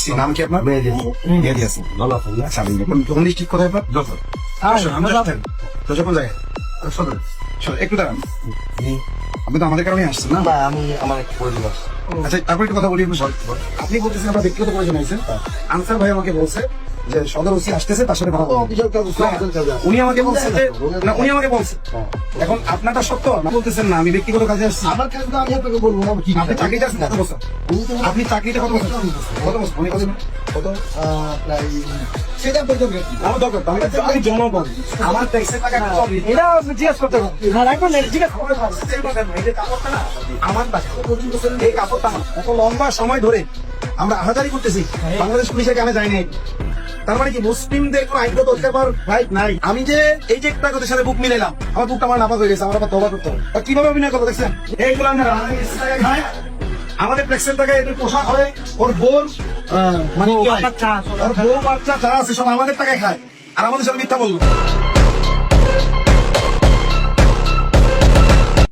আসছি। নাম কি আপনার? মেহেদি হাসান। ভালো আছেন? আচ্ছা, কোন ডিস্ট্রিক্ট, কোথায় আপনার? যশোর। যশোর কোন জায়গায়? সদর। একটু দাঁড়ান, আপনি তো আমাদের কারণে আসছেন না? আমি আমার একটা পরিবার। আচ্ছা, তারপর একটু কথা বলি। আপনি বলতেছেন আমরা ব্যক্তিগত প্রয়োজন আইছেন। আনসার ভাই আমাকে বলছে যে সদর ওসি আসতেছে, তার সাথে কথা বলবো। উনি আমাকে বলছে যে না, উনি আমাকে বলছে। এখন আপনারটা সত্য না, বলতেছেন না আমি ব্যক্তিগত কাজে আসছি। আমার কাছে তো আমি আপনাকে বলবো না কি আপনি চাকরিটা আসছেন কত বছর? আপনি চাকরিটা কত বছর? কত বছর? অনেক বছর। কত? প্রায় সেটা পর্যন্ত আমার দরকার তো, আমি জনগণ, আমার ট্যাক্সের টাকা চলে। এটা আপনি জিজ্ঞেস করতে পারেন। হ্যাঁ, রাখবেন না, জিজ্ঞেস করতে পারেন। এই যে কাপড়টা না, আমার টাকা। এই কাপড়টা আমার। এত লম্বা সময় ধরে আমরা আহাজারি করতেছি, বাংলাদেশ পুলিশের কানে যায়নি। তার মানে কি মুসলিমদের কোন আইনগত অধিকার রাইট নাই? আমি যে এই যে একটা কথার সাথে বুক মিলাইলাম, আমার বুকটা আমার নাপাক হয়ে গেছে, আমার আবার তওবা করতে হবে। আর কিভাবে অভিনয় করবো দেখছেন? এইগুলো আমরা খায়, আমাদের ট্যাক্সের টাকায় এদের পোশাক হয়, ওর বোন মানে কি হয়? ওর বউ বাচ্চা যা আছে সব আমাদের টাকায় খায়, আর আমাদের সাথে মিথ্যা বললো।